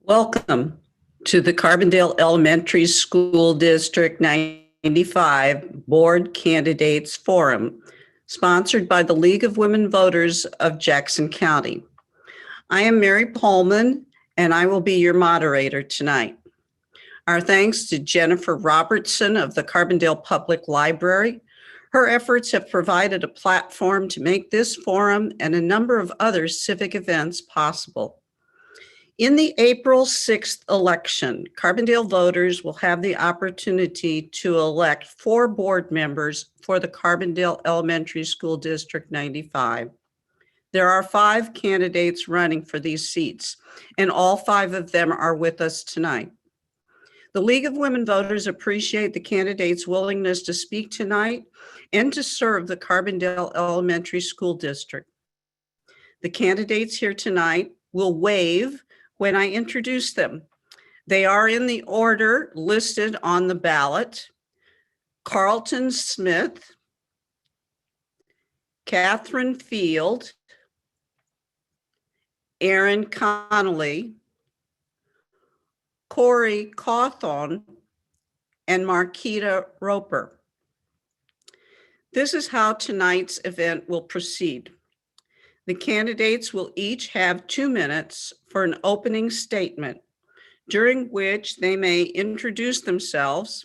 Welcome to the Carbondale Elementary School District 95 Board Candidates Forum, sponsored by the League of Women Voters of Jackson County. I am Mary Pullman, and I will be your moderator tonight. Our thanks to Jennifer Robertson of the Carbondale Public Library. Her efforts have provided a platform to make this forum and a number of other civic events possible. In the April 6th election, Carbondale voters will have the opportunity to elect 4 board members for the Carbondale Elementary School District 95. There are 5 candidates running for these seats, and all 5 of them are with us tonight. The League of Women Voters appreciate the candidates' willingness to speak tonight and to serve the Carbondale Elementary School District. The candidates here tonight will wave when I introduce them. They are in the order listed on the ballot: Carlton Smith, Catherine Field, Erin Connelly, Corey Cawthon, and Markida Roper. This is how tonight's event will proceed. The candidates will each have 2 minutes for an opening statement, during which they may introduce themselves,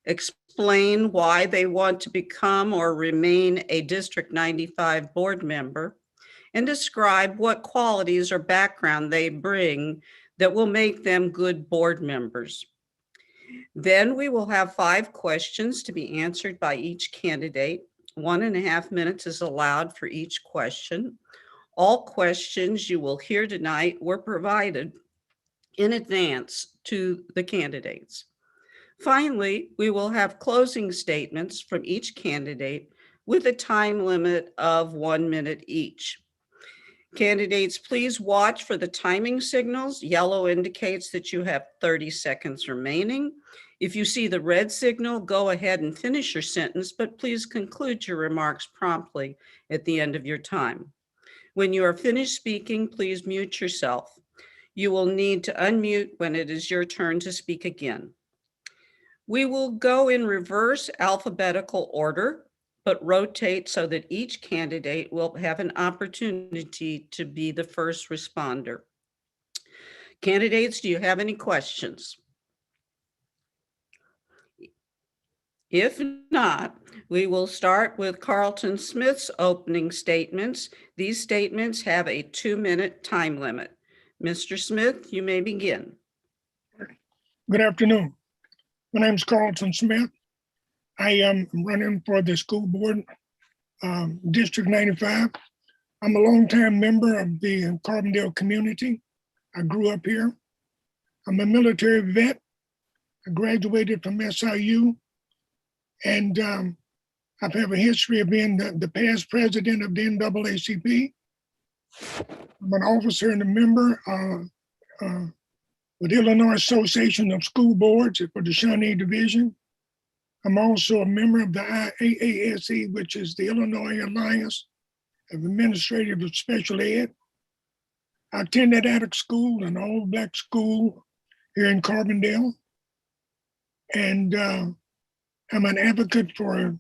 explain why they want to become or remain a District 95 board member, and describe what qualities or background they bring that will make them good board members. Then we will have 5 questions to be answered by each candidate. 1.5 minutes is allowed for each question. All questions you will hear tonight were provided in advance to the candidates. Finally, we will have closing statements from each candidate with a time limit of 1 minute each. Candidates, please watch for the timing signals. Yellow indicates that you have 30 seconds remaining. If you see the red signal, go ahead and finish your sentence, but please conclude your remarks promptly at the end of your time. When you are finished speaking, please mute yourself. You will need to unmute when it is your turn to speak again. We will go in reverse alphabetical order, but rotate so that each candidate will have an opportunity to be the first responder. Candidates, do you have any questions? If not, we will start with Carlton Smith's opening statements. These statements have a 2-minute time limit. Mr. Smith, you may begin. Good afternoon. My name is Carlton Smith. I am running for the school board, District 95. I'm a longtime member of the Carbondale community. I grew up here. I'm a military vet. I graduated from SIU. And I have a history of being the past president of the NAACP. I'm an officer and a member with the Illinois Association of School Boards for the Shawnee Division. I'm also a member of the IAASE, which is the Illinois Alliance of Administrators of Special Ed. I attended Attic School, an all-black school here in Carbondale. And I'm an advocate for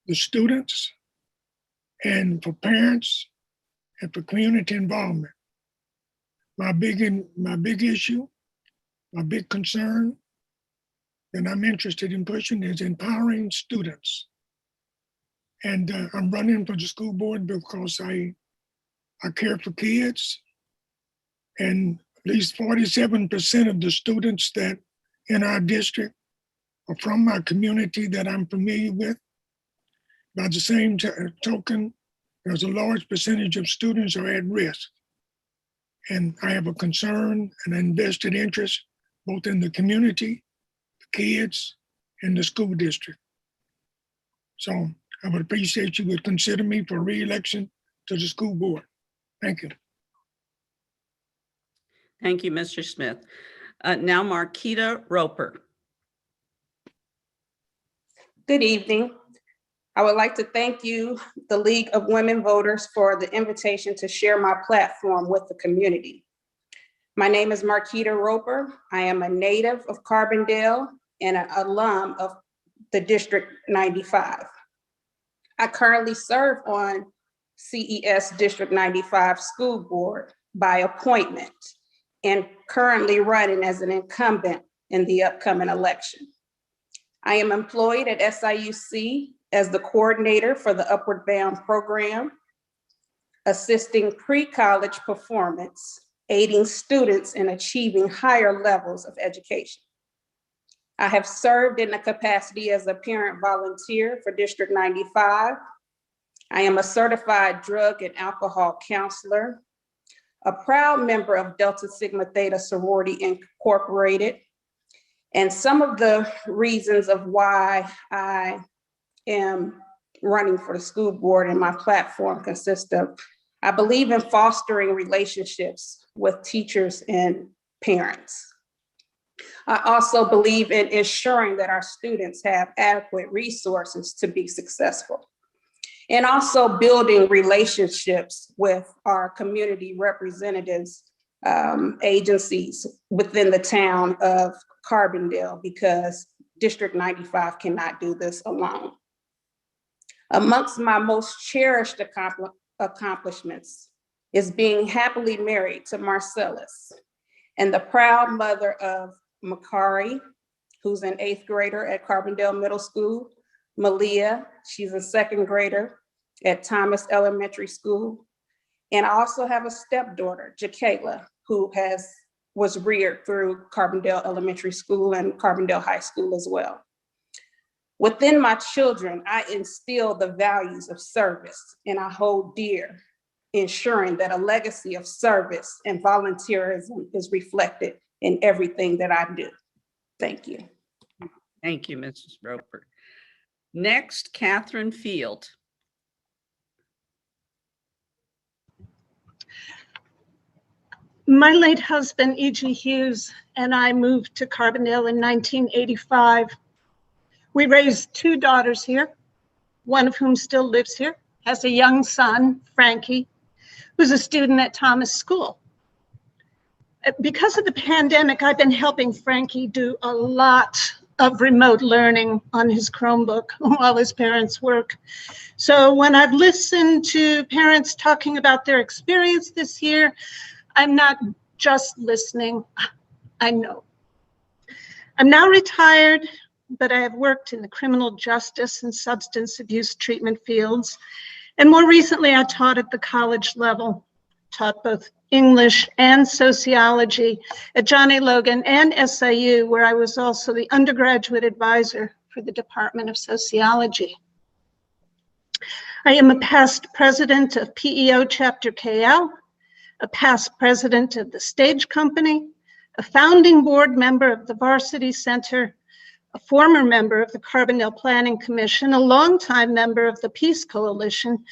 the students and for parents and for community involvement. My big issue, my big concern that I'm interested in pushing is empowering students. And I'm running for the school board because I care for kids, and at least 47% of the students that in our district are from my community that I'm familiar with. By the same token, there's a large percentage of students are at risk. And I have a concern and an invested interest both in the community, the kids, and the school district. So I would appreciate you would consider me for re-election to the school board. Thank you. Thank you, Mr. Smith. Now Markida Roper. Good evening. I would like to thank you, the League of Women Voters, for the invitation to share my platform with the community. My name is Markida Roper. I am a native of Carbondale and an alum of the District 95. I currently serve on CES District 95 School Board by appointment and currently running as an incumbent in the upcoming election. I am employed at SIUC as the coordinator for the Upward Bound program, assisting pre-college performance, aiding students in achieving higher levels of education. I have served in the capacity as a parent volunteer for District 95. I am a certified drug and alcohol counselor, a proud member of Delta Sigma Theta Sorority Incorporated. And some of the reasons of why I am running for the school board and my platform consists of, I believe in fostering relationships with teachers and parents. I also believe in ensuring that our students have adequate resources to be successful, and also building relationships with our community representatives, agencies within the town of Carbondale, because District 95 cannot do this alone. Amongst my most cherished accomplishments is being happily married to Marcellus and the proud mother of Makari, who's an 8th grader at Carbondale Middle School, Malia, she's a 2nd grader at Thomas Elementary School. And I also have a stepdaughter, Jakayla, who was reared through Carbondale Elementary School and Carbondale High School as well. Within my children, I instill the values of service, and I hold dear ensuring that a legacy of service and volunteerism is reflected in everything that I do. Thank you. Thank you, Mrs. Roper. Next, Catherine Field. My late husband, E.G. Hughes, and I moved to Carbondale in 1985. We raised 2 daughters here, one of whom still lives here, has a young son, Frankie, who's a student at Thomas School. Because of the pandemic, I've been helping Frankie do a lot of remote learning on his Chromebook while his parents work. So when I've listened to parents talking about their experience this year, I'm not just listening, I know. I'm now retired, but I have worked in the criminal justice and substance abuse treatment fields. And more recently, I taught at the college level, taught both English and sociology at John A. Logan and SIU, where I was also the undergraduate advisor for the Department of Sociology. I am a past president of PEO Chapter KL, a past president of the Stage Company, a founding board member of the Varsity Center, a former member of the Carbondale Planning Commission, a longtime member of the Peace Coalition,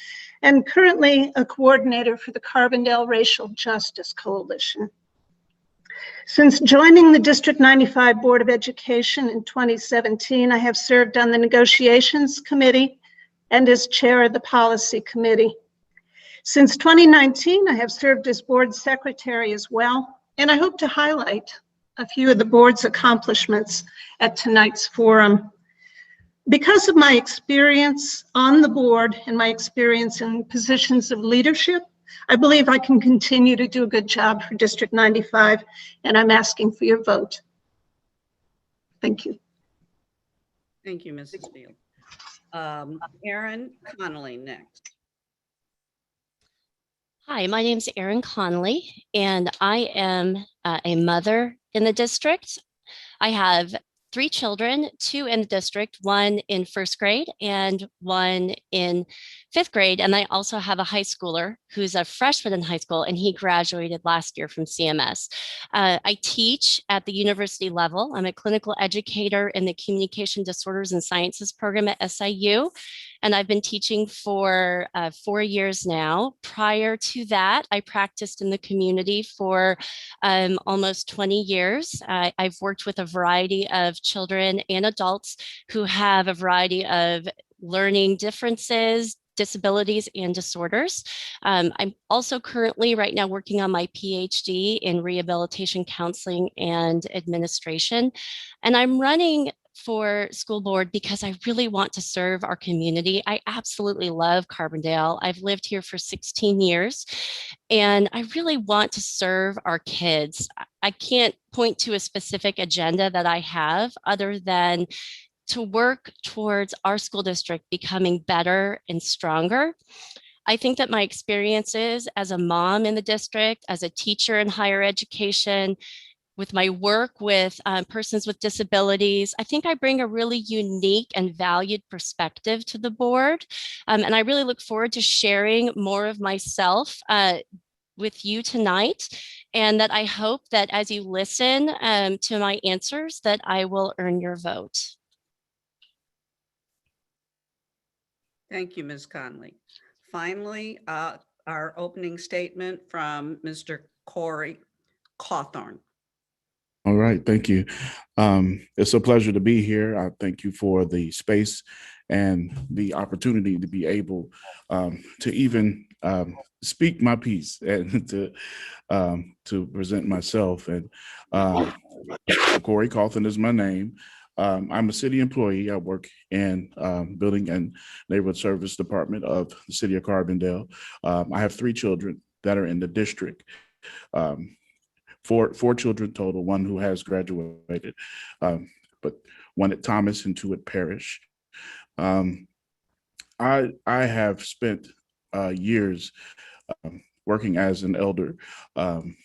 and currently a coordinator for the Carbondale Racial Justice Coalition. Since joining the District 95 Board of Education in 2017, I have served on the Negotiations Committee and as chair of the Policy Committee. Since 2019, I have served as board secretary as well, and I hope to highlight a few of the board's accomplishments at tonight's forum. Because of my experience on the board and my experience in positions of leadership, I believe I can continue to do a good job for District 95, and I'm asking for your vote. Thank you. Thank you, Mrs. Field. Erin Connelly next. Hi, my name is Erin Connelly, and I am a mother in the district. I have 3 children, 2 in the district, 1 in 1st grade and 1 in 5th grade. And I also have a high schooler who's a freshman in high school, and he graduated last year from CMS. I teach at the university level. I'm a clinical educator in the Communication Disorders and Sciences program at SIU. And I've been teaching for 4 years now. Prior to that, I practiced in the community for almost 20 years. I've worked with a variety of children and adults who have a variety of learning differences, disabilities and disorders. I'm also currently right now working on my PhD in rehabilitation counseling and administration. And I'm running for school board because I really want to serve our community. I absolutely love Carbondale. I've lived here for 16 years and I really want to serve our kids. I can't point to a specific agenda that I have other than to work towards our school district becoming better and stronger. I think that my experiences as a mom in the district, as a teacher in higher education, with my work with persons with disabilities, I think I bring a really unique and valued perspective to the board. And I really look forward to sharing more of myself with you tonight. And that I hope that as you listen to my answers, that I will earn your vote. Thank you, Ms. Connelly. Finally, our opening statement from Mr. Corey Cawthorn. All right, thank you. It's a pleasure to be here. I thank you for the space and the opportunity to be able to even speak my piece and to present myself. And Corey Cawthon is my name. I'm a city employee. I work in Building and Neighborhood Service Department of the city of Carbondale. I have 3 children that are in the district. Four children total, one who has graduated, but one at Thomas and 2 at Parrish. I have spent years working as an elder and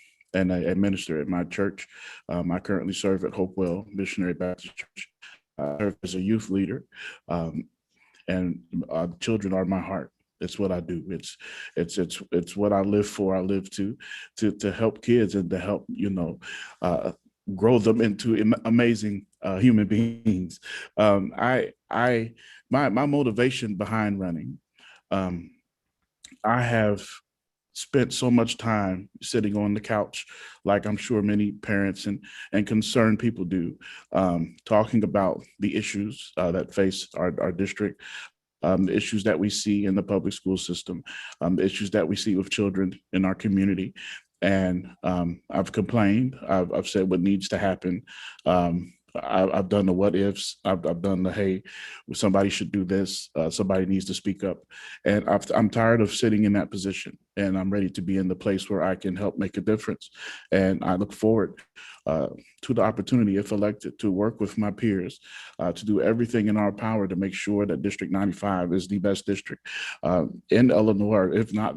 a minister at my church. I currently serve at Hopewell Missionary Baptist Church. I serve as a youth leader, and children are my heart. It's what I do. It's what I live for. I live to help kids and to help grow them into amazing human beings. My motivation behind running, I have spent so much time sitting on the couch, like I'm sure many parents and concerned people do, talking about the issues that face our district. The issues that we see in the public school system, the issues that we see with children in our community. And I've complained, I've said what needs to happen. I've done the what ifs, I've done the, hey, somebody should do this, somebody needs to speak up. And I'm tired of sitting in that position, and I'm ready to be in the place where I can help make a difference. And I look forward to the opportunity, if elected, to work with my peers, to do everything in our power to make sure that District 95 is the best district in Illinois, if not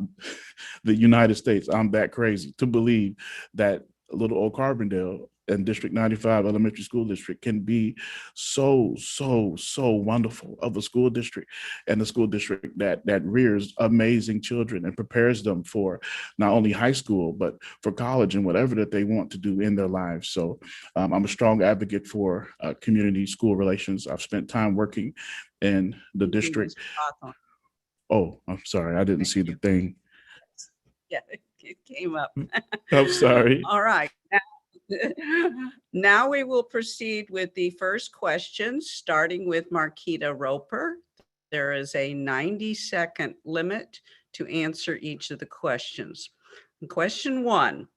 the United States. I'm that crazy to believe that little old Carbondale and District 95 Elementary School District can be so wonderful of a school district, and a school district that rears amazing children and prepares them for not only high school, but for college and whatever that they want to do in their lives. So I'm a strong advocate for community school relations. I've spent time working in the district. Oh, I'm sorry. I didn't see the thing. Yeah, it came up. I'm sorry. All right. Now we will proceed with the first question, starting with Markida Roper. There is a 90-second limit to answer each of the questions. Question 1,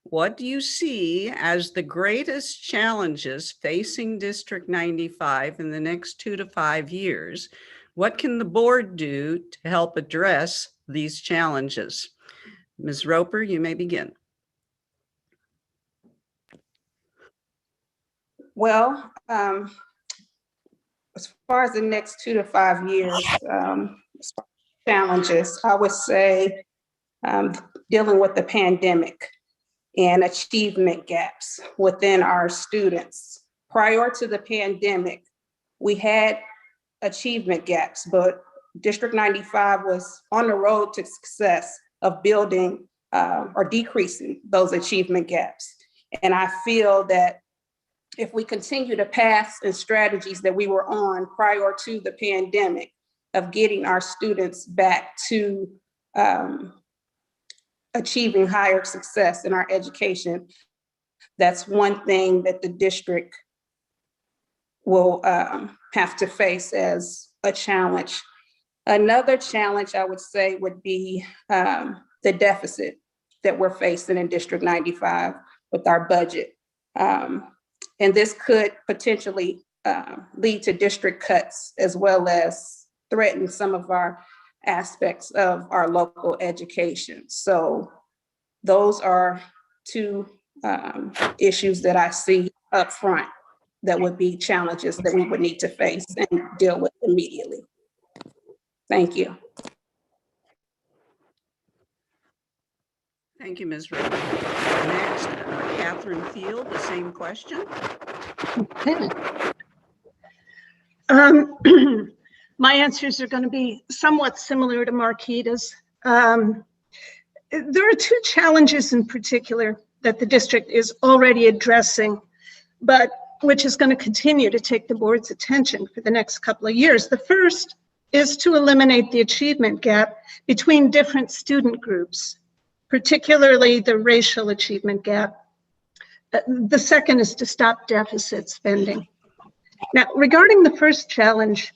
what do you see as the greatest challenges facing District 95 in the next 2 to 5 years? What can the board do to help address these challenges? Ms. Roper, you may begin. Well, as far as the next 2 to 5 years, challenges, I would say dealing with the pandemic and achievement gaps within our students. Prior to the pandemic, we had achievement gaps, but District 95 was on the road to success of building or decreasing those achievement gaps. And I feel that if we continue to pass the strategies that we were on prior to the pandemic of getting our students back to achieving higher success in our education, that's one thing that the district will have to face as a challenge. Another challenge I would say would be the deficit that we're facing in District 95 with our budget. And this could potentially lead to district cuts, as well as threaten some of our aspects of our local education. So those are two issues that I see up front that would be challenges that we would need to face and deal with immediately. Thank you. Thank you, Ms. Roper. Next, Catherine Field, the same question. Okay. My answers are going to be somewhat similar to Markida's. There are two challenges in particular that the district is already addressing, but which is going to continue to take the board's attention for the next couple of years. The first is to eliminate the achievement gap between different student groups, particularly the racial achievement gap. The second is to stop deficit spending. Now, regarding the first challenge,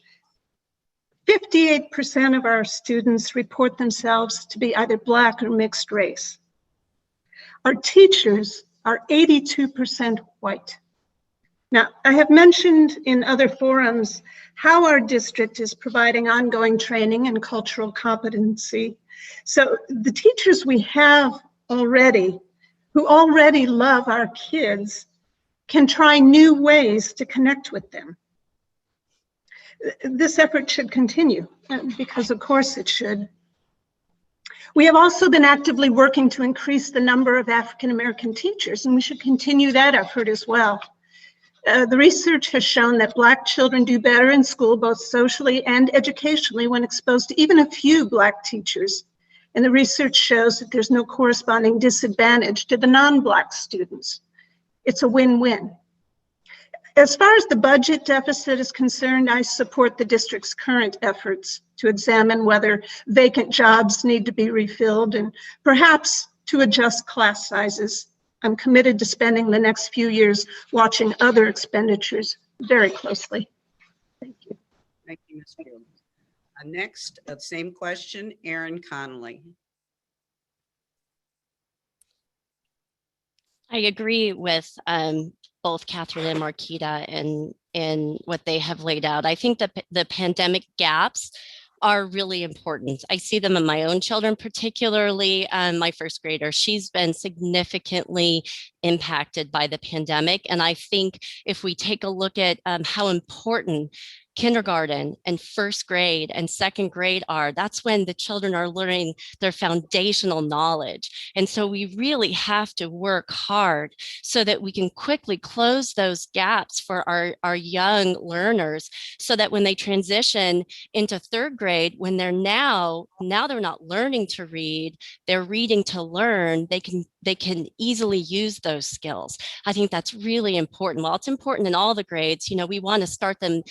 58% of our students report themselves to be either Black or mixed race. Our teachers are 82% white. Now, I have mentioned in other forums how our district is providing ongoing training and cultural competency. So the teachers we have already, who already love our kids, can try new ways to connect with them. This effort should continue, because of course it should. We have also been actively working to increase the number of African-American teachers, and we should continue that effort as well. The research has shown that Black children do better in school, both socially and educationally, when exposed to even a few Black teachers. And the research shows that there's no corresponding disadvantage to the non-Black students. It's a win-win. As far as the budget deficit is concerned, I support the district's current efforts to examine whether vacant jobs need to be refilled and perhaps to adjust class sizes. I'm committed to spending the next few years watching other expenditures very closely. Thank you. Thank you, Ms. Field. Next, same question, Erin Connelly. I agree with both Catherine and Markida in what they have laid out. I think that the pandemic gaps are really important. I see them in my own children, particularly my first grader. She's been significantly impacted by the pandemic. And I think if we take a look at how important kindergarten and first grade and second grade are, that's when the children are learning their foundational knowledge. And so we really have to work hard so that we can quickly close those gaps for our young learners, so that when they transition into third grade, when they're now they're not learning to read, they're reading to learn, they can easily use those skills. I think that's really important. While it's important in all the grades, we want to start them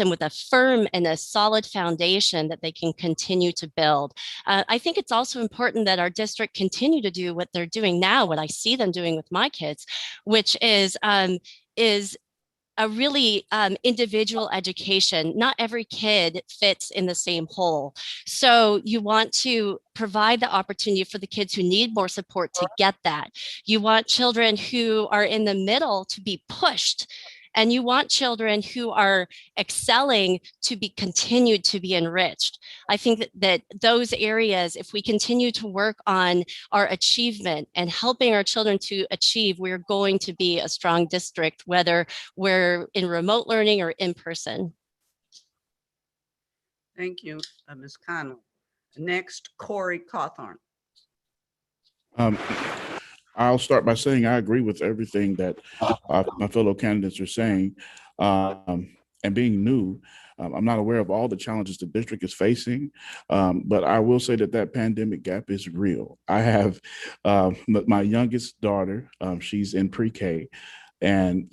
with a firm and a solid foundation that they can continue to build. I think it's also important that our district continue to do what they're doing now, what I see them doing with my kids, which is a really individual education. Not every kid fits in the same hole. So you want to provide the opportunity for the kids who need more support to get that. You want children who are in the middle to be pushed, and you want children who are excelling to be continued to be enriched. I think that those areas, if we continue to work on our achievement and helping our children to achieve, we're going to be a strong district, whether we're in remote learning or in person. Thank you, Ms. Connelly. Next, Corey Cawthorn. I'll start by saying I agree with everything that my fellow candidates are saying. And being new, I'm not aware of all the challenges the district is facing, but I will say that pandemic gap is real. I have my youngest daughter, she's in pre-K, and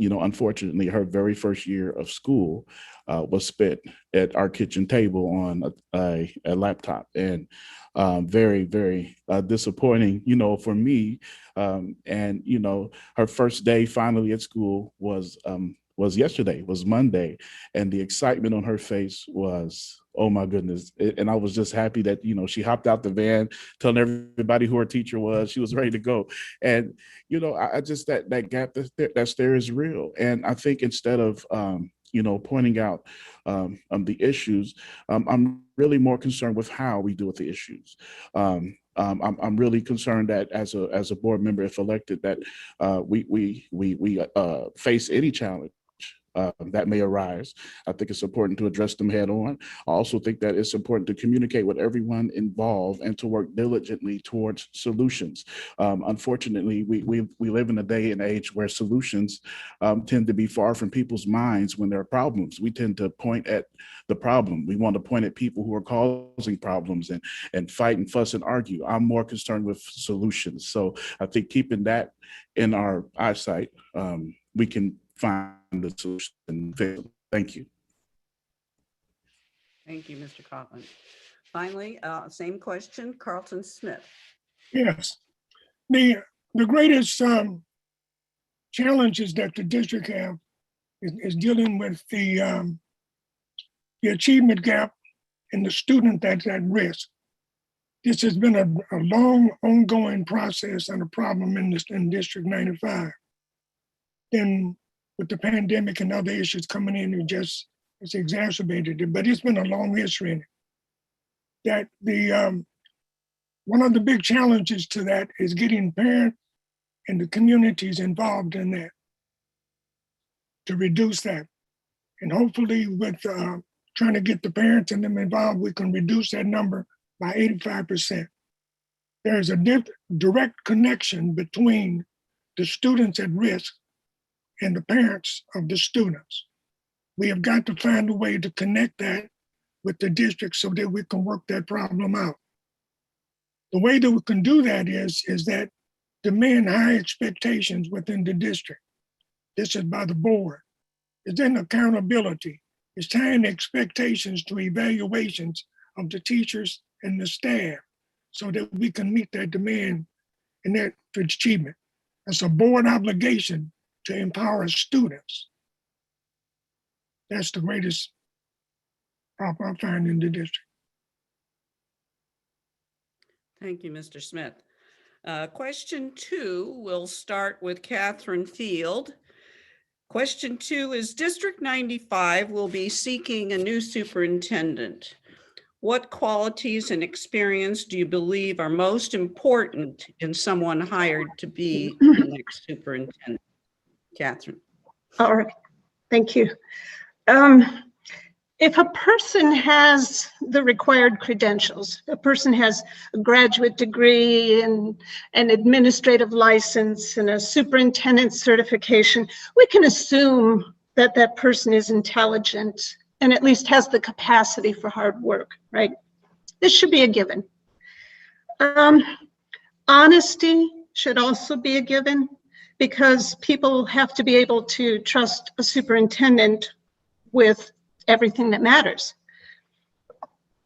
unfortunately, her very first year of school was spent at our kitchen table on a laptop, and very, very disappointing, for me. And her first day finally at school was yesterday, was Monday, and the excitement on her face was oh my goodness. And I was just happy that, you know, she hopped out the van, telling everybody who her teacher was, she was ready to go. And, you know, I just, that gap that's there is real. And I think instead of, you know, pointing out the issues, I'm really more concerned with how we deal with the issues. I'm really concerned that as a board member, if elected, that we face any challenge that may arise. I think it's important to address them head on. I also think that it's important to communicate with everyone involved and to work diligently towards solutions. Unfortunately, we live in a day and age where solutions tend to be far from people's minds when there are problems. We tend to point at the problem. We want to point at people who are causing problems and fight and fuss and argue. I'm more concerned with solutions. So I think keeping that in our eyesight, we can find the solution. Thank you. Thank you, Mr. Cawthon. Finally, same question, Carlton Smith. Yes. The greatest challenges that the district have is dealing with the achievement gap and the student that's at risk. This has been a long, ongoing process and a problem in District 95. Then with the pandemic and other issues coming in, it's exacerbated it, but it's been a long history in it. That one of the big challenges to that is getting parents and the communities involved in that to reduce that. And hopefully with trying to get the parents and them involved, we can reduce that number by 85%. There's a direct connection between the students at risk and the parents of the students. We have got to find a way to connect that with the district so that we can work that problem out. The way that we can do that is that demand high expectations within the district. This is by the board. It's then accountability. It's tying expectations to evaluations of the teachers and the staff so that we can meet that demand and that achievement. It's a board obligation to empower students. That's the greatest problem I find in the district. Thank you, Mr. Smith. Question 2, we'll start with Catherine Field. Question 2 is District 95 will be seeking a new superintendent. What qualities and experience do you believe are most important in someone hired to be the next superintendent? Catherine. All right, thank you. If a person has the required credentials, a person has a graduate degree and an administrative license and a superintendent certification, we can assume that that person is intelligent and at least has the capacity for hard work, right? This should be a given. Honesty should also be a given because people have to be able to trust a superintendent with everything that matters.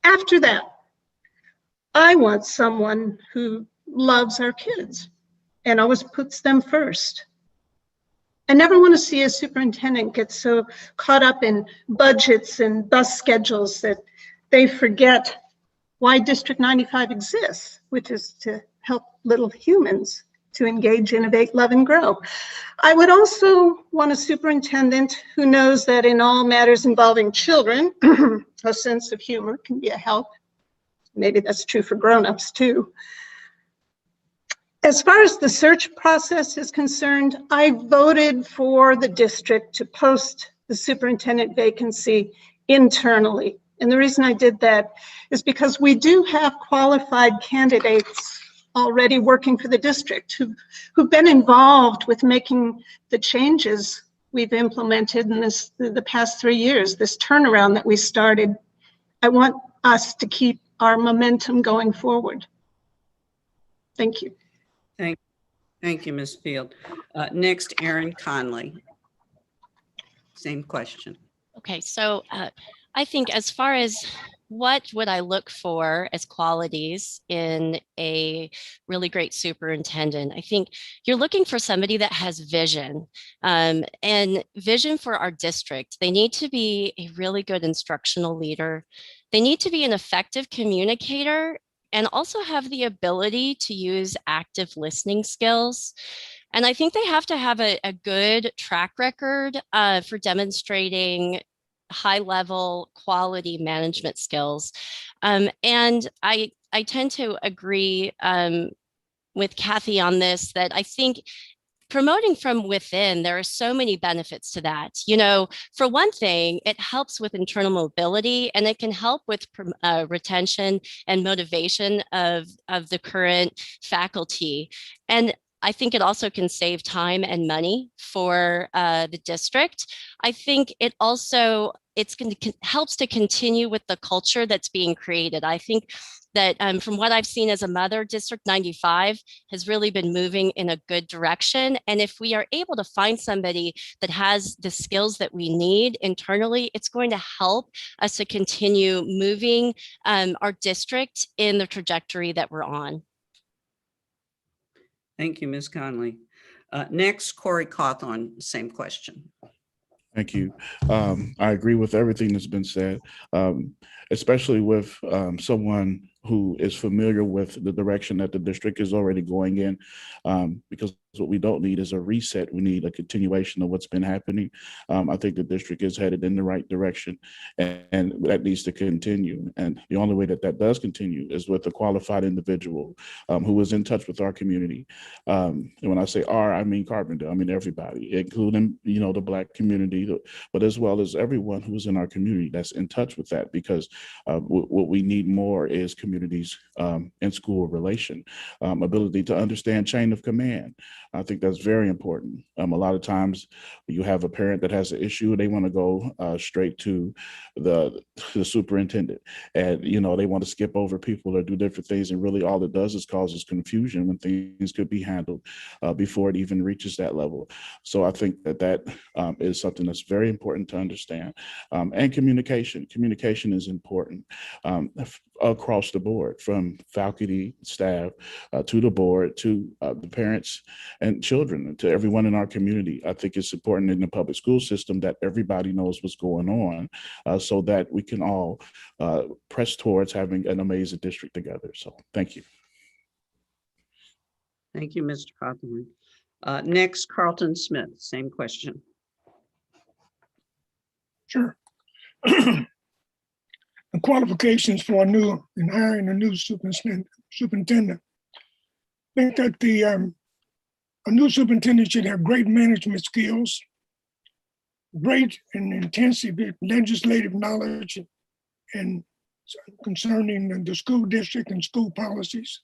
After that, I want someone who loves our kids and always puts them first. I never want to see a superintendent get so caught up in budgets and bus schedules that they forget why District 95 exists, which is to help little humans to engage, innovate, love, and grow. I would also want a superintendent who knows that in all matters involving children, a sense of humor can be a help. Maybe that's true for grown-ups too. As far as the search process is concerned, I voted for the district to post the superintendent vacancy internally. And the reason I did that is because we do have qualified candidates already working for the district who've been involved with making the changes we've implemented in the past 3 years, this turnaround that we started. I want us to keep our momentum going forward. Thank you. Thank you, Ms. Field. Next, Erin Connelly. Same question. Okay, so I think as far as what would I look for as qualities in a really great superintendent, I think you're looking for somebody that has vision and vision for our district. They need to be a really good instructional leader. They need to be an effective communicator and also have the ability to use active listening skills. And I think they have to have a good track record for demonstrating high-level quality management skills. And I tend to agree with Kathy on this, that I think promoting from within, there are so many benefits to that. You know, for one thing, it helps with internal mobility, and it can help with retention and motivation of the current faculty. And I think it also can save time and money for the district. I think it also, helps to continue with the culture that's being created. I think that from what I've seen as a mother, District 95 has really been moving in a good direction. And if we are able to find somebody that has the skills that we need internally, it's going to help us to continue moving our district in the trajectory that we're on. Thank you, Ms. Connelly. Next, Corey Cawthon, same question. Thank you. I agree with everything that's been said, especially with someone who is familiar with the direction that the district is already going in, because what we don't need is a reset. We need a continuation of what's been happening. I think the district is headed in the right direction, and that needs to continue. And the only way that that does continue is with a qualified individual who is in touch with our community. And when I say our, I mean Carbondale, I mean everybody, including, you know, the Black community, but as well as everyone who's in our community that's in touch with that, because what we need more is communities in school relation, ability to understand chain of command. I think that's very important. A lot of times you have a parent that has an issue, they want to go straight to the superintendent, and, you know, they want to skip over people or do different things. And really all it does is causes confusion when things could be handled before it even reaches that level. So I think that is something that's very important to understand. And communication is important across the board, from faculty, staff, to the board, to the parents and children, to everyone in our community. I think it's important in the public school system that everybody knows what's going on, so that we can all press towards having an amazing district together. So thank you. Thank you, Mr. Cawthorn. Next, Carlton Smith, same question. Sure. The qualifications for hiring a new superintendent. I think that a new superintendent should have great management skills, great and intensive legislative knowledge and concerning the school district and school policies,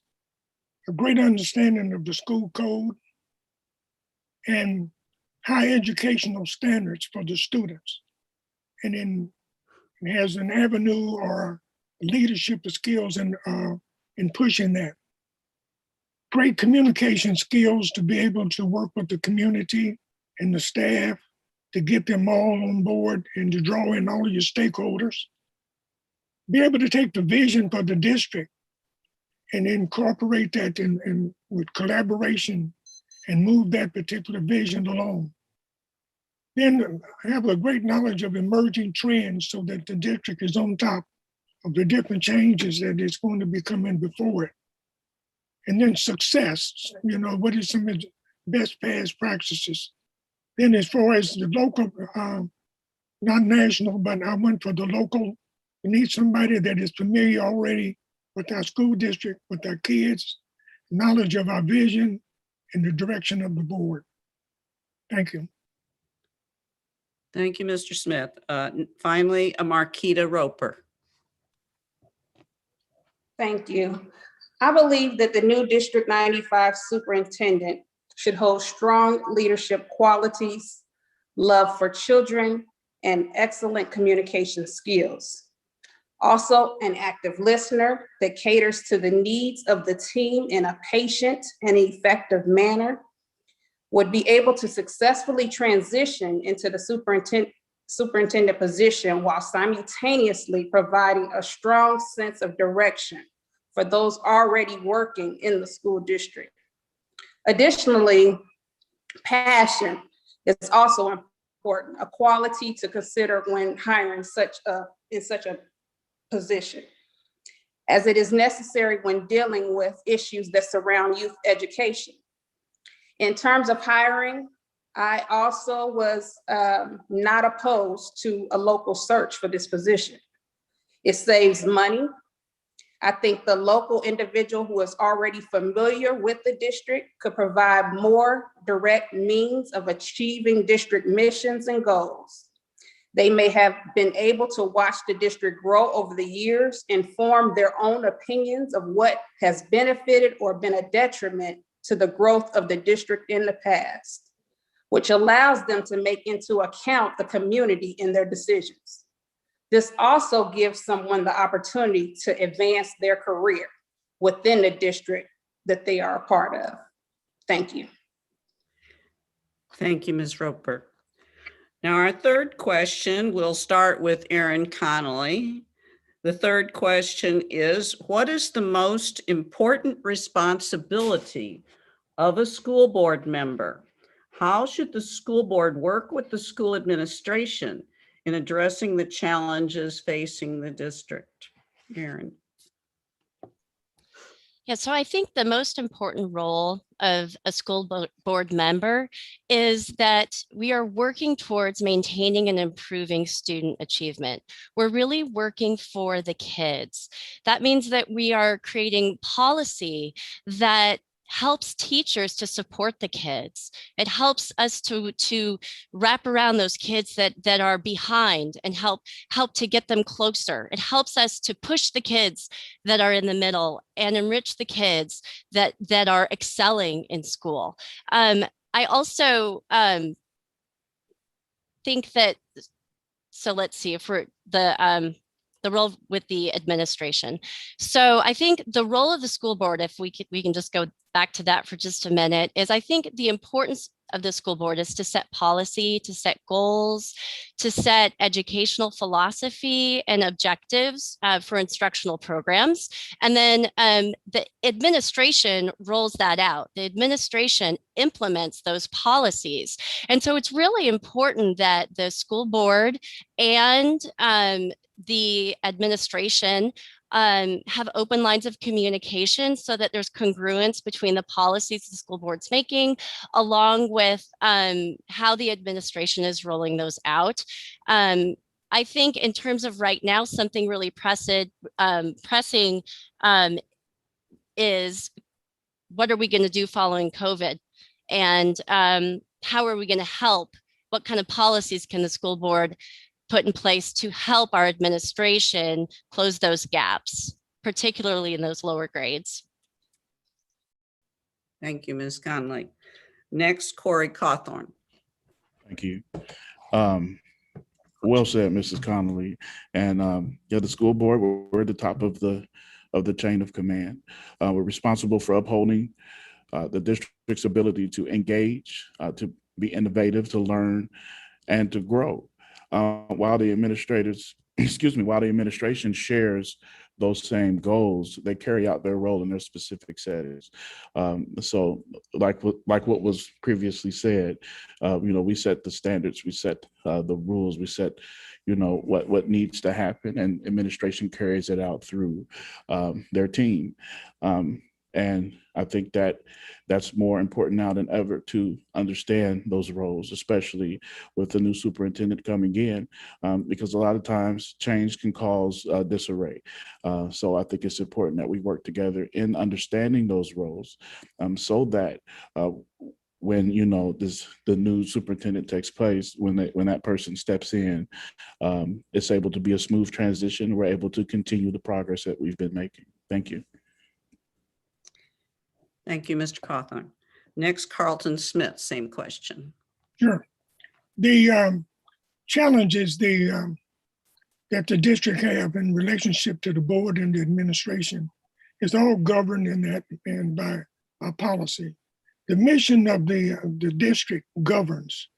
a great understanding of the school code, and high educational standards for the students. And then has an avenue or leadership skills in pushing that. Great communication skills to be able to work with the community and the staff to get them all on board and to draw in all of your stakeholders. Be able to take the vision for the district and incorporate that in with collaboration and move that particular vision along. Then have a great knowledge of emerging trends so that the district is on top of the different changes that is going to be coming before it. And then success, you know, what is some of the best past practices? Then as far as the local, not national, but I went for the local. We need somebody that is familiar already with our school district, with our kids, knowledge of our vision and the direction of the board. Thank you. Thank you, Mr. Smith. Finally, Markida Roper. Thank you. I believe that the new District 95 superintendent should hold strong leadership qualities, love for children, and excellent communication skills. Also, an active listener that caters to the needs of the team in a patient and effective manner, would be able to successfully transition into the superintendent position while simultaneously providing a strong sense of direction for those already working in the school district. Additionally, passion is also important, a quality to consider when hiring in such a position, as it is necessary when dealing with issues that surround youth education. In terms of hiring, I also was not opposed to a local search for this position. It saves money. I think the local individual who is already familiar with the district could provide more direct means of achieving district missions and goals. They may have been able to watch the district grow over the years and form their own opinions of what has benefited or been a detriment to the growth of the district in the past, which allows them to make into account the community in their decisions. This also gives someone the opportunity to advance their career within the district that they are a part of. Thank you. Thank you, Ms. Roper. Now, our third question, we'll start with Erin Connelly. The third question is, what is the most important responsibility of a school board member? How should the school board work with the school administration in addressing the challenges facing the district? Erin. Yeah, so I think the most important role of a school board member is that we are working towards maintaining and improving student achievement. We're really working for the kids. That means that we are creating policy that helps teachers to support the kids. It helps us to wrap around those kids that are behind and help to get them closer. It helps us to push the kids that are in the middle and enrich the kids that are excelling in school. I also think that, so let's see if we're the role with the administration. So I think the role of the school board, if we can just go back to that for just a minute, is I think the importance of the school board is to set policy, to set goals, to set educational philosophy and objectives for instructional programs. And then the administration rolls that out. The administration implements those policies. And so it's really important that the school board and the administration have open lines of communication so that there's congruence between the policies the school board's making, along with how the administration is rolling those out. I think in terms of right now, something really pressing is what are we going to do following COVID? And how are we going to help? What kind of policies can the school board put in place to help our administration close those gaps, particularly in those lower grades? Thank you, Ms. Connelly. Next, Corey Cawthorn. Thank you. Well said, Mrs. Connelly. And yeah, the school board, we're at the top of the chain of command. We're responsible for upholding the district's ability to engage, to be innovative, to learn, and to grow. While the administration shares those same goals, they carry out their role in their specific settings. So like what was previously said, we set the standards, we set the rules, we set, what needs to happen, and administration carries it out through their team. And I think that's more important now than ever to understand those roles, especially with the new superintendent coming in, because a lot of times change can cause disarray. So I think it's important that we work together in understanding those roles, so that when the new superintendent takes place, when that person steps in, it's able to be a smooth transition. We're able to continue the progress that we've been making. Thank you. Thank you, Mr. Cawthon. Next, Carlton Smith, same question. Sure. The challenges that the district have in relationship to the board and the administration is all governed in that and by our policy. The mission of the district governs,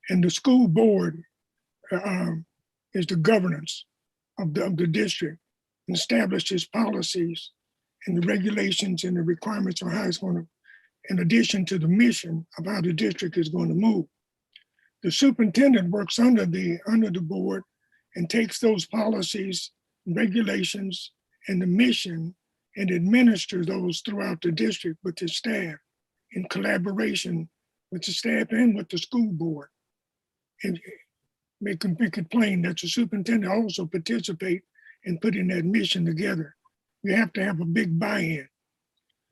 and the school board is the governance of the district and establishes policies and the regulations and the requirements of how it's going to, in addition to the mission of how the district is going to move. The superintendent works under the board and takes those policies regulations, and the mission, and administer those throughout the district with the staff in collaboration with the staff and with the school board. And make it plain that the superintendent also participate in putting that mission together. You have to have a big buy-in.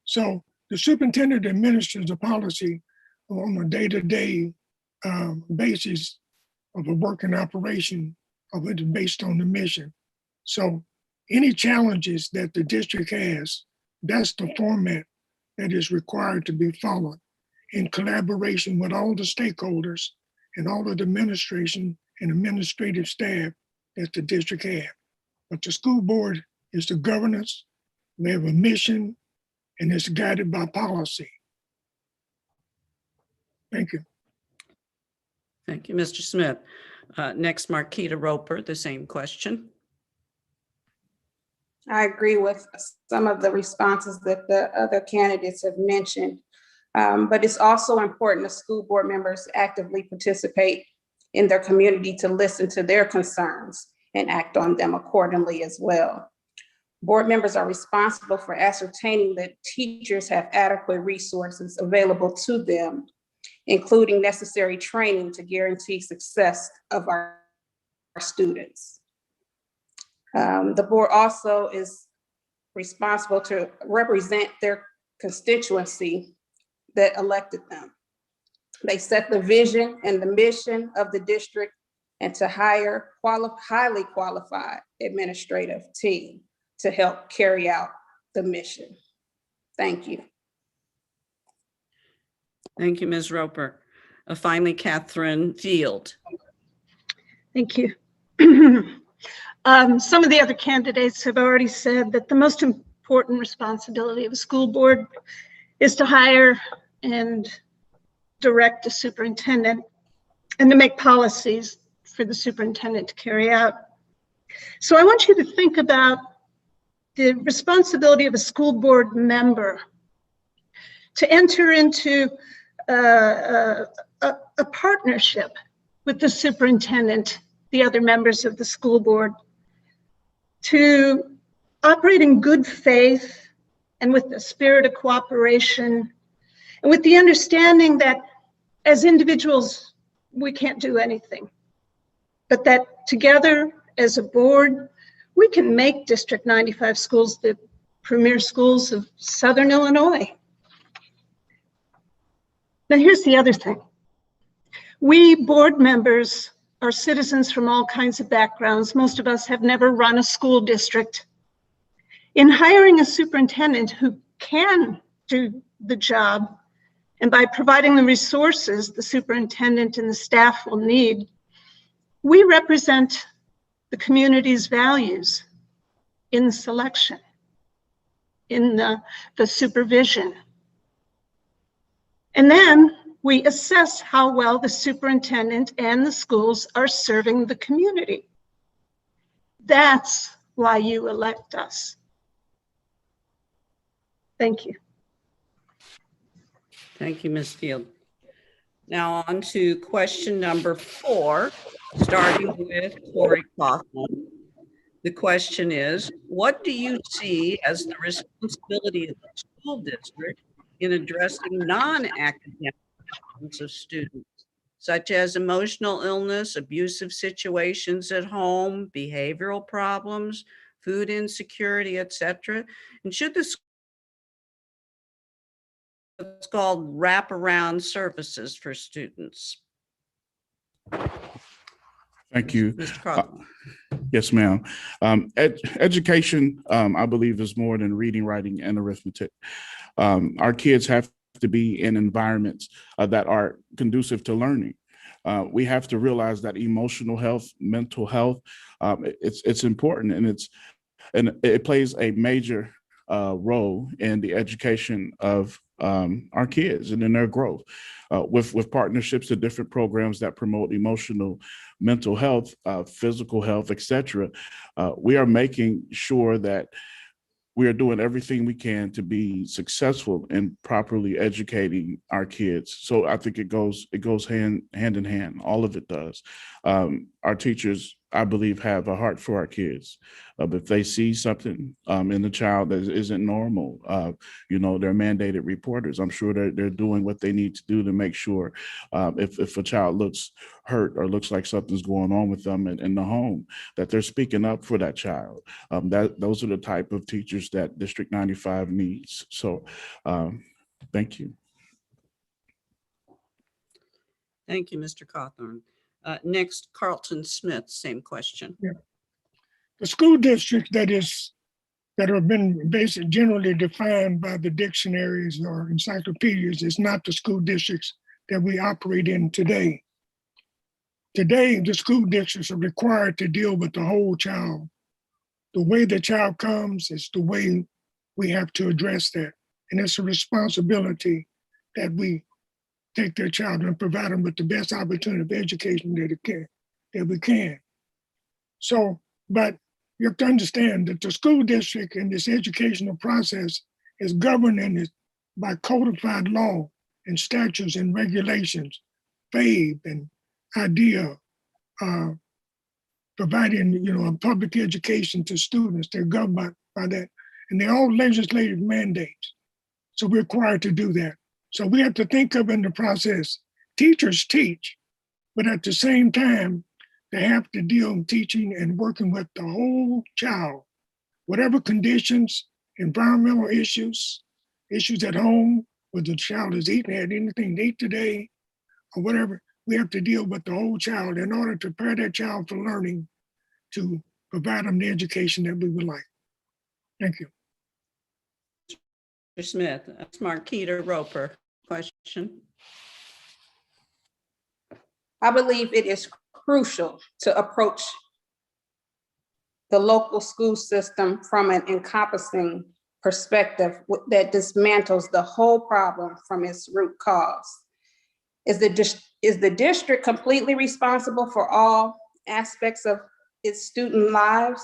So the superintendent administers the policy on a day-to-day basis of a working operation of it based on the mission. So any challenges that the district has, that's the format that is required to be followed in collaboration with all the stakeholders and all of the administration and administrative staff that the district have. But the school board is the governance, they have a mission, and it's guided by policy. Thank you. Thank you, Mr. Smith. Next, Markida Roper, the same question. I agree with some of the responses that the other candidates have mentioned, but it's also important that school board members actively participate in their community to listen to their concerns and act on them accordingly as well. Board members are responsible for ascertaining that teachers have adequate resources available to them, including necessary training to guarantee success of our students. The board also is responsible to represent their constituency that elected them. They set the vision and the mission of the district and to hire highly qualified administrative team to help carry out the mission. Thank you. Thank you, Ms. Roper. Finally, Catherine Field. Thank you. Some of the other candidates have already said that the most important responsibility of a school board is to hire and direct a superintendent and to make policies for the superintendent to carry out. So I want you to think about the responsibility of a school board member to enter into a partnership with the superintendent, the other members of the school board, to operate in good faith and with the spirit of cooperation and with the understanding that as individuals, we can't do anything, but that together as a board, we can make District 95 schools the premier schools of Southern Illinois. Now, here's the other thing. We board members are citizens from all kinds of backgrounds. Most of us have never run a school district. In hiring a superintendent who can do the job, and by providing the resources the superintendent and the staff will need, we represent the community's values in the selection, in the supervision. And then we assess how well the superintendent and the schools are serving the community. That's why you elect us. Thank you. Thank you, Ms. Field. Now on to question number 4, starting with Corey Cawthon. The question is, what do you see as the responsibility of the school district in addressing non-academic problems of students, such as emotional illness, abusive situations at home, behavioral problems, food insecurity, etc.? And should the what's called wraparound services for students? Thank you. Mr. Cawthon. Yes, ma'am. Education, I believe, is more than reading, writing, and arithmetic. Our kids have to be in environments that are conducive to learning. We have to realize that emotional health, mental health, it's important, and it plays a major role in the education of our kids and in their growth. With partnerships and different programs that promote emotional, mental health, physical health, etc., we are making sure that we are doing everything we can to be successful in properly educating our kids. So I think it goes hand in hand. All of it does. our teachers, I believe, have a heart for our kids. If they see something in the child that isn't normal, they're mandated reporters. I'm sure they're doing what they need to do to make sure if a child looks hurt or looks like something's going on with them in the home, that they're speaking up for that child. Those are the type of teachers that District 95 needs. So thank you. Thank you, Mr. Cawthorn. Next, Carlton Smith, same question. Yeah. The school districts that have been basically generally defined by the dictionaries or encyclopedias is not the school districts that we operate in today. Today, the school districts are required to deal with the whole child. The way the child comes is the way we have to address that. And it's a responsibility that we take their child and provide them with the best opportunity of education that we can. So, but you have to understand that the school district and this educational process is governed by codified law and statutes and regulations, FABE and IDEA, providing public education to students. They're governed by that, and they're all legislative mandates. So we're required to do that. So we have to think of in the process, teachers teach, but at the same time, they have to deal with teaching and working with the whole child, whatever conditions, environmental issues at home, whether the child is eating, had anything to eat today, or whatever, we have to deal with the whole child in order to prepare that child for learning, to provide them the education that we would like. Thank you. Mr. Smith, that's Markida Roper. Question. I believe it is crucial to approach the local school system from an encompassing perspective that dismantles the whole problem from its root cause. Is the district completely responsible for all aspects of its student lives?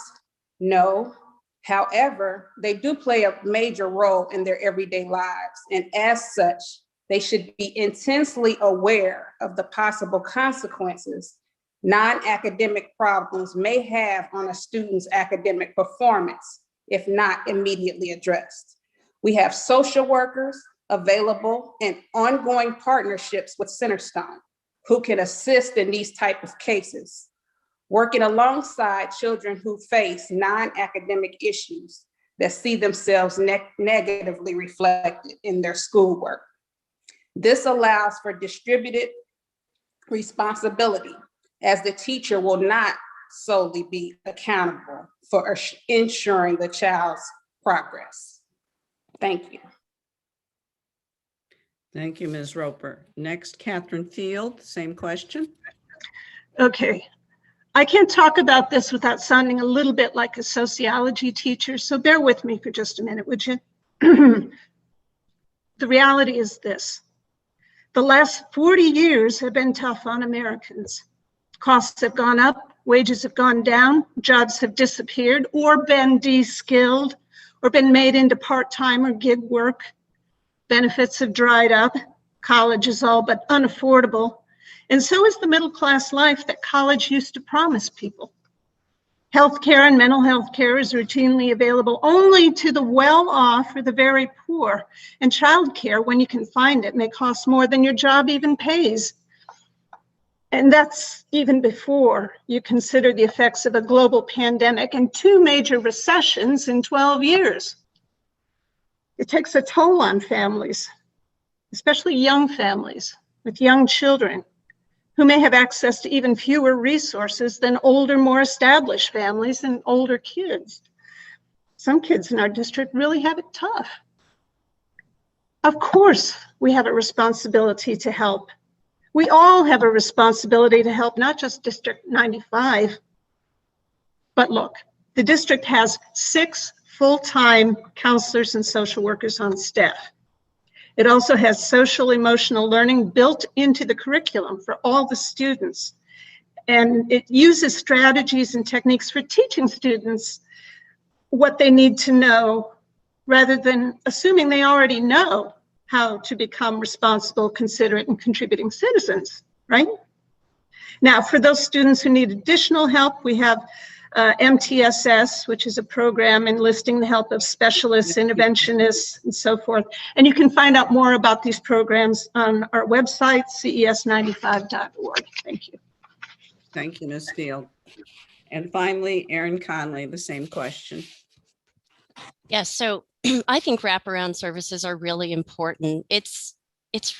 No. However, they do play a major role in their everyday lives, and as such, they should be intensely aware of the possible consequences non-academic problems may have on a student's academic performance if not immediately addressed. We have social workers available and ongoing partnerships with Centerstone who can assist in these type of cases, working alongside children who face non-academic issues that see themselves negatively reflected in their schoolwork. This allows for distributed responsibility, as the teacher will not solely be accountable for ensuring the child's progress. Thank you. Thank you, Ms. Roper. Next, Catherine Field, same question. Okay. I can't talk about this without sounding a little bit like a sociology teacher, so bear with me for just a minute, would you? The reality is this. The last 40 years have been tough on Americans. Costs have gone up, wages have gone down, jobs have disappeared or been de-skilled or been made into part-time or gig work. Benefits have dried up, college is all but unaffordable, and so is the middle-class life that college used to promise people. Healthcare and mental health care is routinely available only to the well-off or the very poor, and childcare, when you can find it, may cost more than your job even pays. And that's even before you consider the effects of a global pandemic and 2 major recessions in 12 years. It takes a toll on families, especially young families with young children who may have access to even fewer resources than older, more established families and older kids. Some kids in our district really have it tough. Of course, we have a responsibility to help. We all have a responsibility to help, not just District 95. But look, the district has 6 full-time counselors and social workers on staff. It also has social emotional learning built into the curriculum for all the students. And it uses strategies and techniques for teaching students what they need to know, rather than assuming they already know how to become responsible, considerate, and contributing citizens, right? Now, for those students who need additional help, we have MTSS, which is a program enlisting the help of specialists, interventionists, and so forth. And you can find out more about these programs on our website, ces95.org. Thank you. Thank you, Ms. Field. And finally, Erin Connelly, the same question. Yes, so I think wraparound services are really important. It's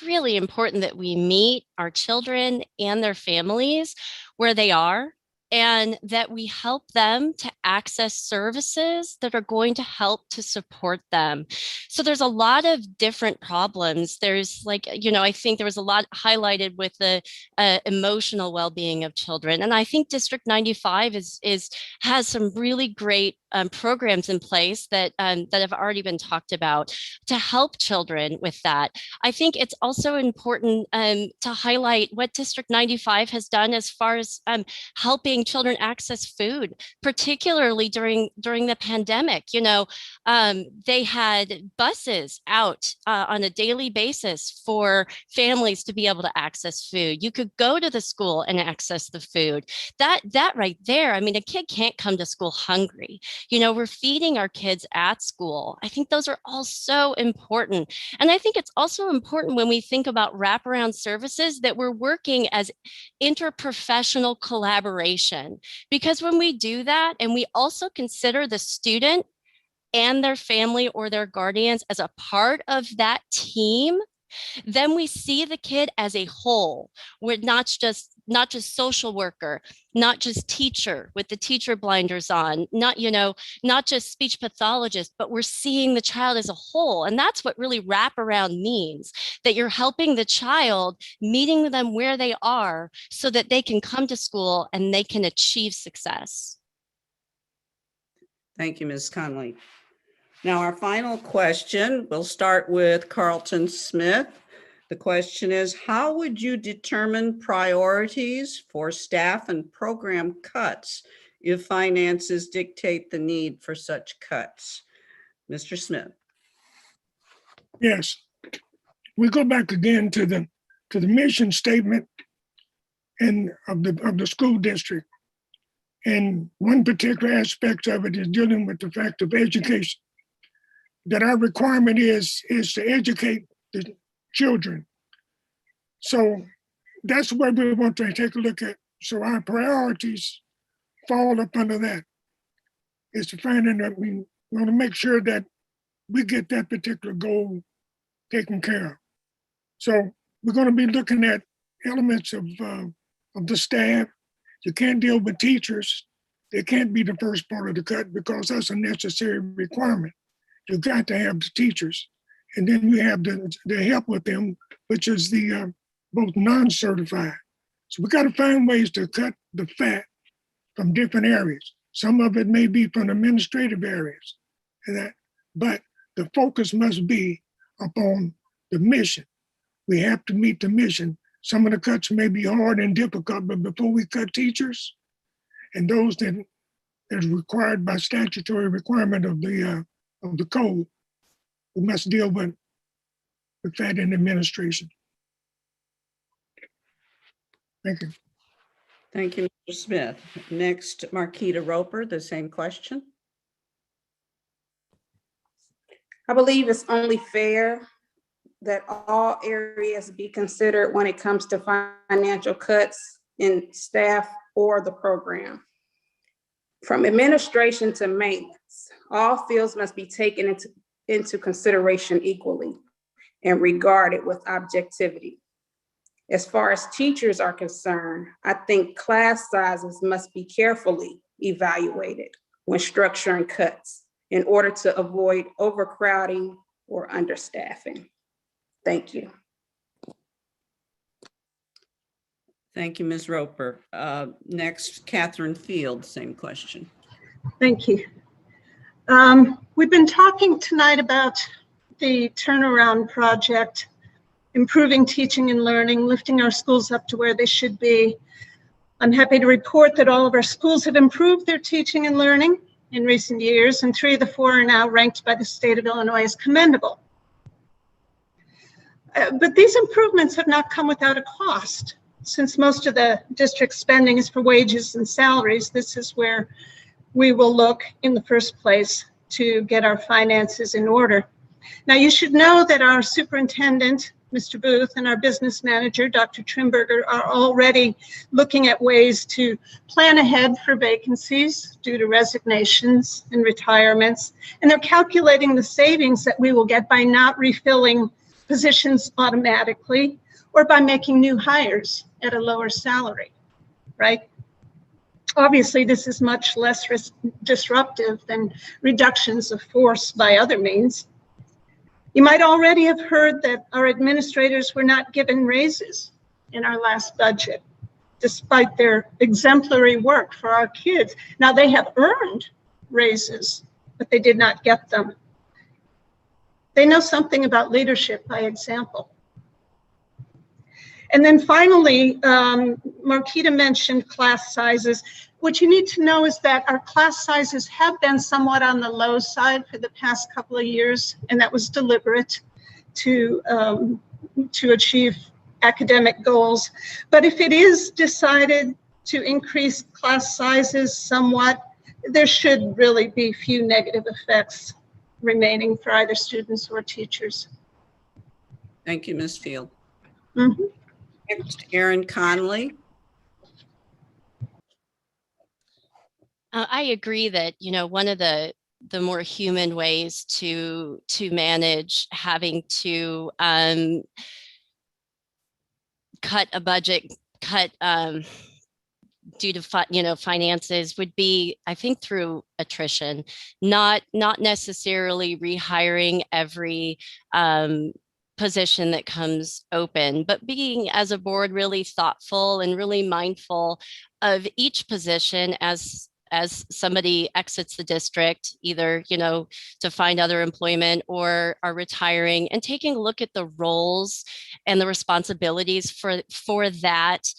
really important that we meet our children and their families where they are, and that we help them to access services that are going to help to support them. So there's a lot of different problems. There's like, I think there was a lot highlighted with the emotional well-being of children. And I think District 95 has some really great programs in place that have already been talked about to help children with that. I think it's also important to highlight what District 95 has done as far as helping children access food, particularly during the pandemic. They had buses out on a daily basis for families to be able to access food. You could go to the school and access the food. That right there, I mean, a kid can't come to school hungry. We're feeding our kids at school. I think those are all so important. And I think it's also important when we think about wraparound services that we're working as interprofessional collaboration. Because when we do that, and we also consider the student and their family or their guardians as a part of that team, then we see the kid as a whole. We're not just social worker, not just teacher with the teacher blinders on, not just speech pathologist, but we're seeing the child as a whole. And that's what really wraparound means, that you're helping the child, meeting them where they are so that they can come to school and they can achieve success. Thank you, Ms. Connelly. Now, our final question, we'll start with Carlton Smith. The question is, how would you determine priorities for staff and program cuts if finances dictate the need for such cuts? Mr. Smith. Yes, we go back again to the mission statement and of the school district. And one particular aspect of it is dealing with the fact of education. That our requirement is to educate the children. So that's what we want to take a look at. So our priorities fall up under that. Is to find out that we want to make sure that we get that particular goal taken care of. So we're going to be looking at elements of the staff. You can't deal with teachers. They can't be the first part of the cut because that's a necessary requirement. You got to have the teachers, and then you have the help with them, which is the both non-certified. So we got to find ways to cut the fat from different areas. Some of it may be from administrative areas, but the focus must be upon the mission. We have to meet the mission. Some of the cuts may be hard and difficult, but before we cut teachers and those that is required by statutory requirement of the code, we must deal with that in administration. Thank you. Thank you, Mr. Smith. Next, Markida Roper, the same question. I believe it's only fair that all areas be considered when it comes to financial cuts in staff or the program. From administration to maintenance, all fields must be taken into consideration equally and regarded with objectivity. As far as teachers are concerned, I think class sizes must be carefully evaluated when structuring cuts in order to avoid overcrowding or understaffing. Thank you. Thank you, Ms. Roper. Next, Catherine Field, same question. Thank you. We've been talking tonight about the turnaround project, improving teaching and learning, lifting our schools up to where they should be. I'm happy to report that all of our schools have improved their teaching and learning in recent years, and 3 of the 4 are now ranked by the state of Illinois as commendable. But these improvements have not come without a cost. since most of the district spending is for wages and salaries, this is where we will look in the first place to get our finances in order. Now, you should know that our superintendent, Mr. Booth, and our business manager, Dr. Trimberger, are already looking at ways to plan ahead for vacancies due to resignations and retirements. And they're calculating the savings that we will get by not refilling positions automatically or by making new hires at a lower salary, right? Obviously, this is much less disruptive than reductions of force by other means. You might already have heard that our administrators were not given raises in our last budget, despite their exemplary work for our kids. Now, they have earned raises, but they did not get them. They know something about leadership by example. And then finally, Markida mentioned class sizes. What you need to know is that our class sizes have been somewhat on the low side for the past couple of years, and that was deliberate to achieve academic goals. But if it is decided to increase class sizes somewhat, there should really be few negative effects remaining for either students or teachers. Thank you, Ms. Field. Mm-hmm. Next, Erin Connelly. I agree that, you know, one of the more human ways to manage having to cut a budget, due to finances would be, I think, through attrition, not necessarily rehiring every position that comes open, but being as a board really thoughtful and really mindful of each position as somebody exits the district, either, you know, to find other employment or are retiring, and taking a look at the roles and the responsibilities for that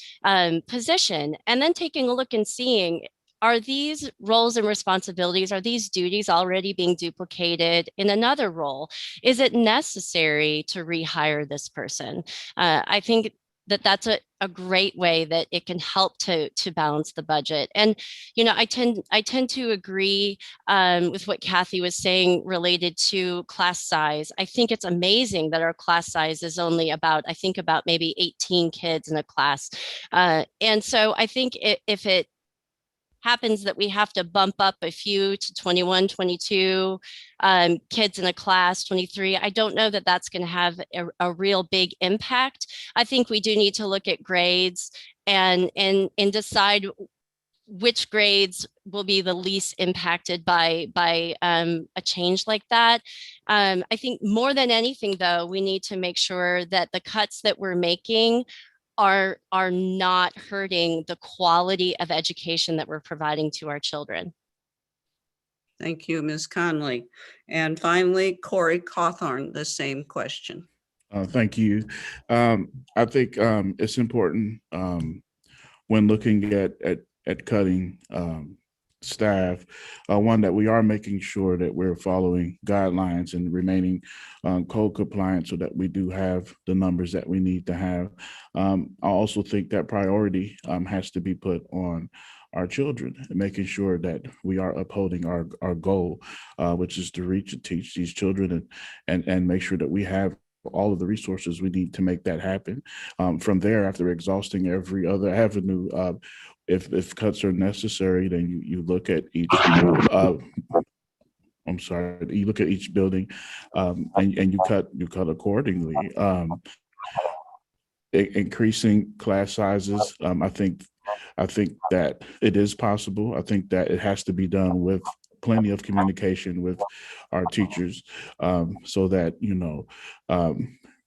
position, and then taking a look and seeing, are these roles and responsibilities, are these duties already being duplicated in another role? Is it necessary to rehire this person? I think that's a great way that it can help to balance the budget. And, you know, I tend to agree with what Kathy was saying related to class size. I think it's amazing that our class size is only about maybe 18 kids in a class. And so I think if it happens that we have to bump up a few to 21, 22 kids in a class, 23, I don't know that that's going to have a real big impact. I think we do need to look at grades and decide which grades will be the least impacted by a change like that. I think more than anything, though, we need to make sure that the cuts that we're making are not hurting the quality of education that we're providing to our children. Thank you, Ms. Connelly. And finally, Corey Cawthorn, the same question. Thank you. I think it's important when looking at cutting staff, one, that we are making sure that we're following guidelines and remaining code compliant so that we do have the numbers that we need to have. I also think that priority has to be put on our children, and making sure that we are upholding our goal, which is to reach and teach these children and make sure that we have all of the resources we need to make that happen. From there, after exhausting every other avenue, if cuts are necessary, then you look at each you look at each building and you cut accordingly. Increasing class sizes, I think that it is possible. I think that it has to be done with plenty of communication with our teachers, so that, you know,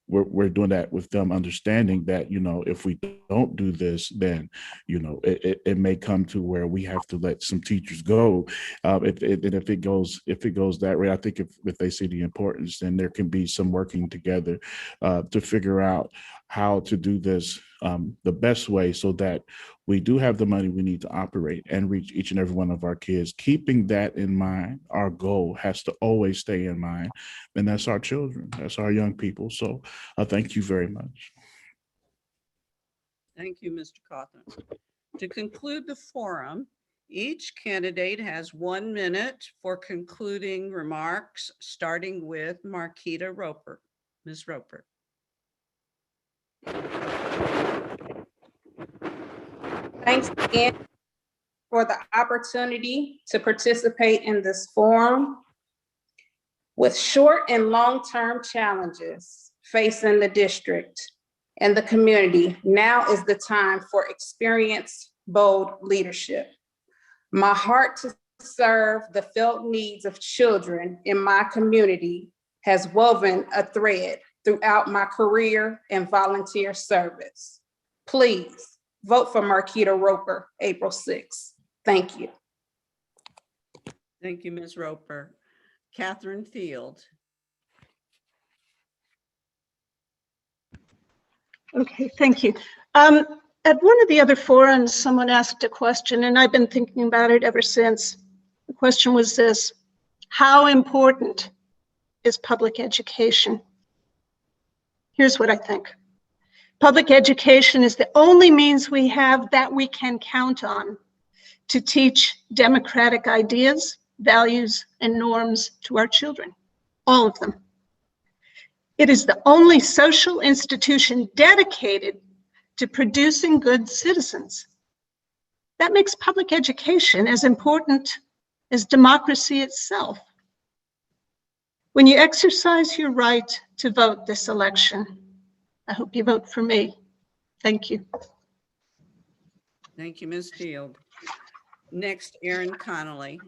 we're doing that with them understanding that, you know, if we don't do this, then, you know, it may come to where we have to let some teachers go. If it goes that way, I think if they see the importance, then there can be some working together to figure out how to do this the best way, so that we do have the money we need to operate and reach each and every one of our kids. Keeping that in mind, our goal has to always stay in mind, and that's our children, that's our young people. So thank you very much. Thank you, Mr. Cawthon. To conclude the forum, each candidate has 1 minute for concluding remarks, starting with Markida Roper. Ms. Roper. Thanks again for the opportunity to participate in this forum. With short and long-term challenges facing the district and the community, now is the time for experienced, bold leadership. My heart to serve the felt needs of children in my community has woven a thread throughout my career and volunteer service. Please vote for Markida Roper, April 6th. Thank you. Thank you, Ms. Roper. Catherine Field. Okay, thank you. At one of the other forums, someone asked a question, and I've been thinking about it ever since. The question was this: how important is public education? Here's what I think. Public education is the only means we have that we can count on to teach democratic ideas, values, and norms to our children, all of them. It is the only social institution dedicated to producing good citizens. That makes public education as important as democracy itself. When you exercise your right to vote this election, I hope you vote for me. Thank you. Thank you, Ms. Field. Next, Erin Connelly.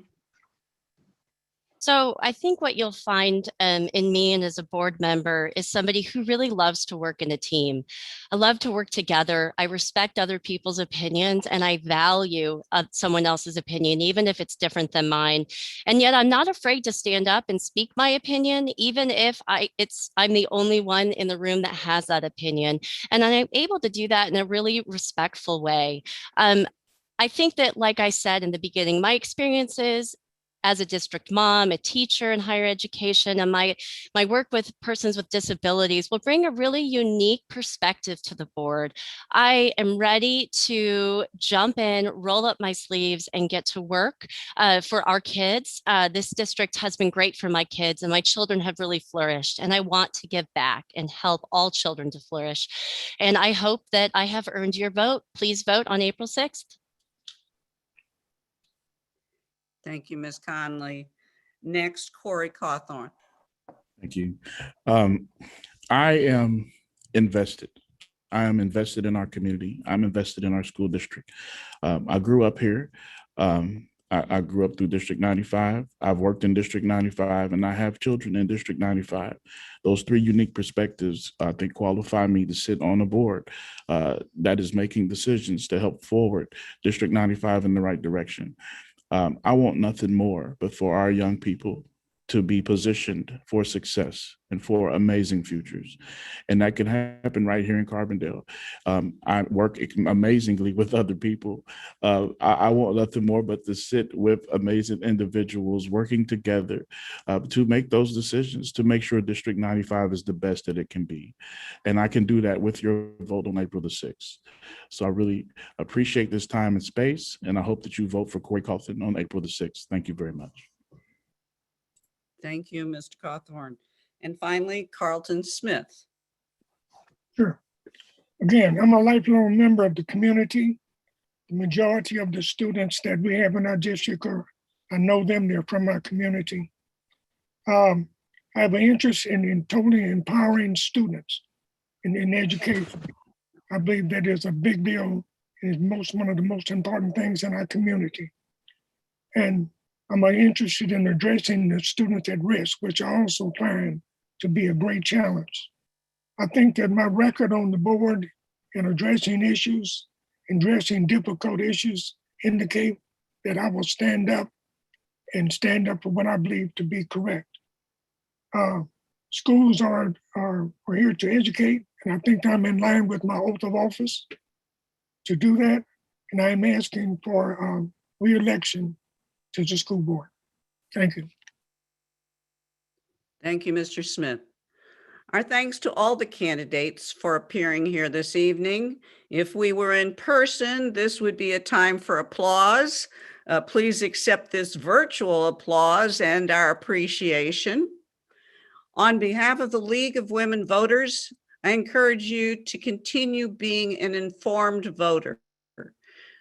So I think what you'll find in me and as a board member is somebody who really loves to work in a team. I love to work together. I respect other people's opinions, and I value someone else's opinion, even if it's different than mine. And yet I'm not afraid to stand up and speak my opinion, even if I'm the only one in the room that has that opinion. And I'm able to do that in a really respectful way. I think that, like I said in the beginning, my experiences as a district mom, a teacher in higher education, and my work with persons with disabilities will bring a really unique perspective to the board. I am ready to jump in, roll up my sleeves, and get to work for our kids. This district has been great for my kids, and my children have really flourished, and I want to give back and help all children to flourish. And I hope that I have earned your vote. Please vote on April 6th. Thank you, Ms. Connelly. Next, Corey Cawthorn. Thank you. I am invested. I am invested in our community. I'm invested in our school district. I grew up here. I grew up through District 95. I've worked in District 95, and I have children in District 95. Those three unique perspectives, I think, qualify me to sit on a board that is making decisions to help forward District 95 in the right direction. I want nothing more but for our young people to be positioned for success and for amazing futures. And that can happen right here in Carbondale. I work amazingly with other people. I want nothing more but to sit with amazing individuals working together to make those decisions, to make sure District 95 is the best that it can be. And I can do that with your vote on April the 6th. So I really appreciate this time and space, and I hope that you vote for Corey Cawthon on April the 6th. Thank you very much. Thank you, Mr. Cawthorn. And finally, Carlton Smith. Sure. Again, I'm a lifelong member of the community. The majority of the students that we have in our district I know them, they're from our community. I have an interest in totally empowering students in education. I believe that is a big deal and is one of the most important things in our community. And I'm interested in addressing the students at risk, which I also find to be a great challenge. I think that my record on the board in addressing issues, addressing difficult issues, indicate that I will stand up for what I believe to be correct. Schools are here to educate, and I think I'm in line with my oath of office to do that. And I'm asking for re-election to the school board. Thank you. Thank you, Mr. Smith. Our thanks to all the candidates for appearing here this evening. If we were in person, this would be a time for applause. Please accept this virtual applause and our appreciation. On behalf of the League of Women Voters, I encourage you to continue being an informed voter.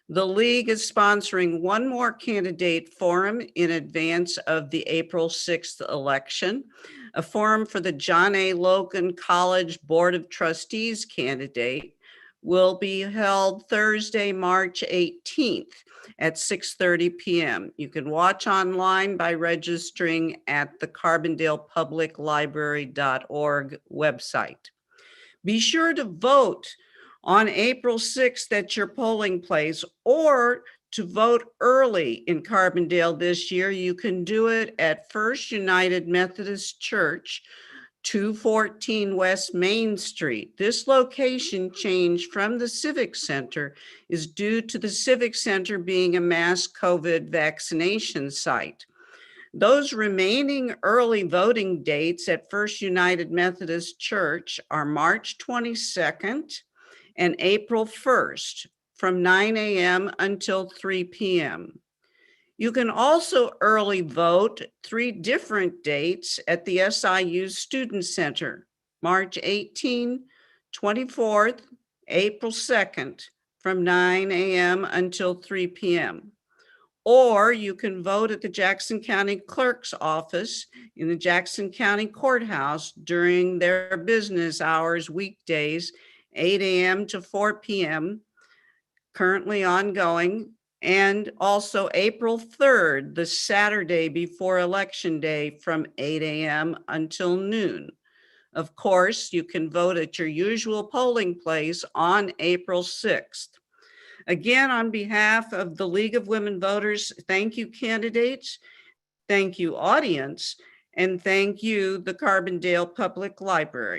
The League is sponsoring one more candidate forum in advance of the April 6th election. A forum for the John A. Logan College Board of Trustees candidate will be held Thursday, March 18th at 6:30 p.m. You can watch online by registering at the carbondalepubliclibrary.org website. Be sure to vote on April 6th at your polling place, or to vote early in Carbondale this year, you can do it at First United Methodist Church, 214 West Main Street. This location change from the Civic Center is due to the Civic Center being a mass COVID vaccination site. Those remaining early voting dates at First United Methodist Church are March 22nd and April 1st from 9 a.m. until 3 p.m. You can also early vote 3 different dates at the SIU Student Center, March 18, 24th, April 2nd, from 9 a.m. until 3 p.m. Or you can vote at the Jackson County Clerk's office in the Jackson County Courthouse during their business hours, weekdays, 8 a.m. to 4 p.m., currently ongoing, and also April 3rd, the Saturday before Election Day, from 8 a.m. until noon. Of course, you can vote at your usual polling place on April 6th. Again, on behalf of the League of Women Voters, thank you, candidates, thank you, audience, and thank you, the Carbondale Public Library.